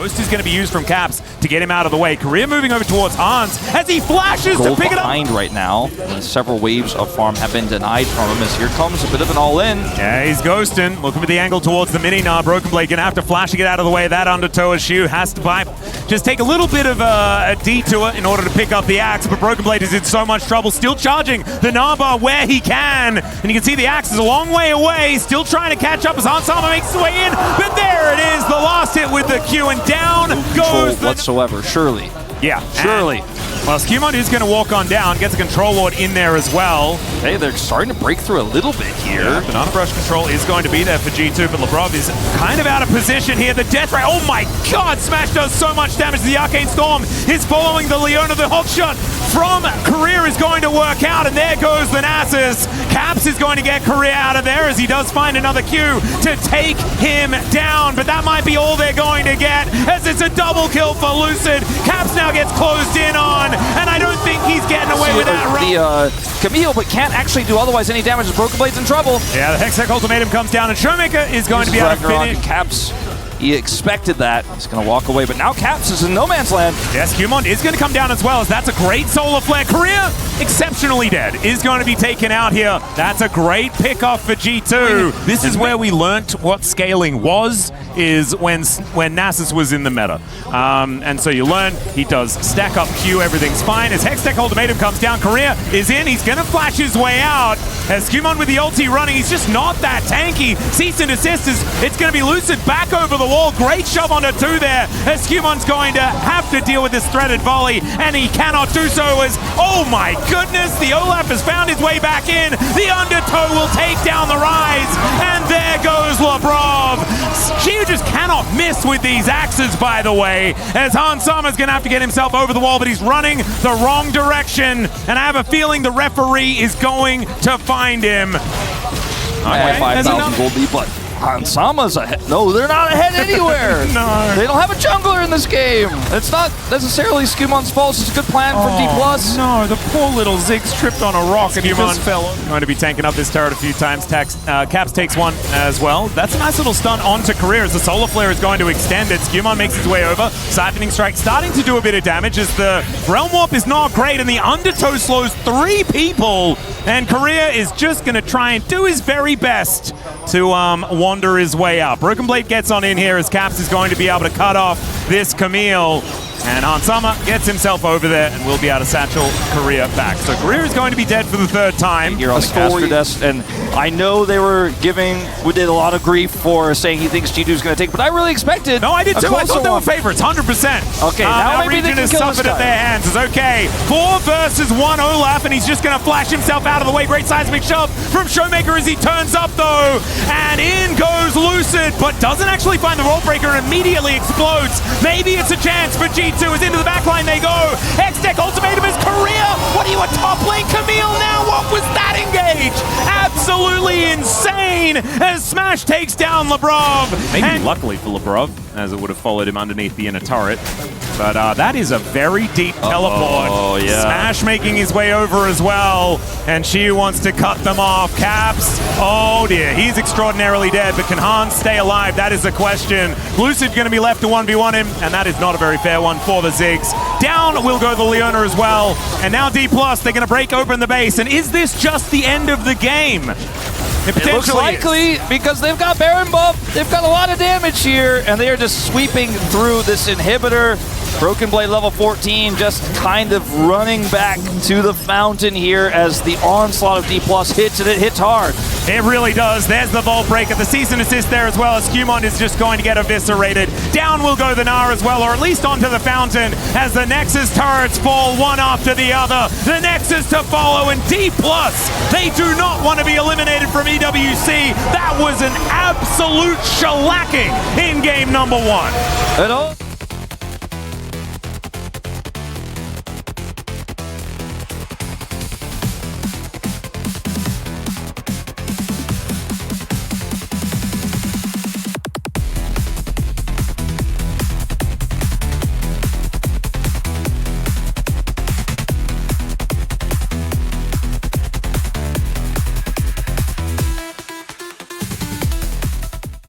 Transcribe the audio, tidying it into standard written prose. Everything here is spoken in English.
Ghost is going to be used from Caps to get him out of the way. Korea moving over towards Hans as he flashes Gold to pick it up. Behind right now. Several waves of farm have been denied from him as here comes a bit of an all-in. Yeah, he's ghosting. Looking for the angle towards the mini now. brokenblade going to have to flash to get out of the way. That undertow issue has to just take a little bit of a detour in order to pick up the axe, but brokenblade is in so much trouble. Still charging the Naba where he can. And you can see the axe is a long way away. Still trying to catch up as Hansama makes his way in. But there it is. The last hit with the Q, and down goes the... whatsoever, surely. Yeah, surely. Well, Skewmon is going to walk on down, gets a Control Lord in there as well. Hey, they're starting to break through a little bit here. Yeah, Banana Brush Control is going to be there for G2, but Labrov is kind of out of position here. The Death Ray, oh my god, Smash does so much damage. The Arcane Storm is following the Leona. The Hawk Shot from Korea is going to work out, and there goes the Nasus. Caps is going to get Korea out of there as he does find another Q to take him down, but that might be all they're going to get as it's a double kill for Lucid. Caps now gets closed in on, and I don't think he's getting away with that. Camille, but can't actually do otherwise any damage as brokenblade's in trouble. Yeah, the Hextech Ultimatum comes down, and showmaker is going to be able to finish. Caps, he expected that. He's going to walk away, but now Caps is in no man's land. Yes, Qmon is going to come down as well, as that's a great solar flare. Korea, exceptionally dead, is going to be taken out here. That's a great pick-off for G2. This is where we learnt what scaling was, is when Nasus was in the meta. And so you learn he does stack up Q, everything's fine. As Hextech Ultimatum comes down, Korea is in. He's going to flash his way out. As Qmon with the ulti running, he's just not that tanky. Cease and desist it's going to be Lucid back over the wall. Great shove onto 2 there, as Qmon's going to have to deal with this threaded volley, and he cannot do so as, oh my goodness, the Olaf has found his way back in. The undertow will take down the rise, and there goes Labrov. She just cannot miss with these axes, by the way, as Hansama's going to have to get himself over the wall, but he's running the wrong direction, and I have a feeling the referee is going to find him. Okay, 5,000 gold lead, but Hansama's ahead. No, they're not ahead anywhere. No. They don't have a jungler in this game. It's not necessarily Skewmon's fault. It's a good plan from D+. No, the poor little Ziggs tripped on a rock and he just fell. Going to be tanking up this turret a few times. Caps takes one as well. That's a nice little stun onto Korea as the Solar Flare is going to extend it. Skewmon makes his way over. Siphoning Strike starting to do a bit of damage as the Realm Warp is not great and the undertow slows 3 people. And Korea is just going to try and do his very best to wander his way out. brokenblade gets on in here as Caps is going to be able to cut off this Camille. And Hansama gets himself over there and will be able to satchel Korea back. So Korea is going to be dead for the 3rd time. Here on the caster desk, and I know they we did a lot of grief for saying he thinks G2 is going to take, but I really expected. No, I did too. I thought they were favorites, 100%. Okay, now maybe Region has suffered at their hands. It's okay. 4 versus 1 Olaf, and he's just going to flash himself out of the way. Great seismic shove from Showmaker as he turns up though, and in goes Lucid, but doesn't actually find the roll breaker and immediately explodes. Maybe it's a chance for G2 is into the backline they go. Hextech Ultimatum is Korea. What are you, a top lane Camille now? What was that engage? Absolutely insane as Smash takes down Labrov. Maybe luckily for Labrov, as it would have followed him underneath the inner turret. But that is a very deep teleport. Oh, yeah. Smash making his way over as well. And she wants to cut them off. Caps, oh dear, he's extraordinarily dead, but can Hans stay alive? That is the question. Lucid going to be left to 1v1 him, and that is not a very fair one for the Ziggs. Down will go the Leona as well. And now D+, they're going to break open the base. And is this just the end of the game? It looks likely because they've got Baron buff. They've got a lot of damage here, and they are just sweeping through this inhibitor. brokenblade level 14 just kind of running back to the fountain here as the onslaught of D+ hits, and it hits hard. It really does. There's the vault breaker. The cease and assist there as well, as Qmon is just going to get eviscerated. Down will go the Gnar as well, or at least onto the fountain, as the Nexus turrets fall one after the other. The Nexus to follow, and D+, they do not want to be eliminated from EWC. That was an absolute shellacking in game number 1.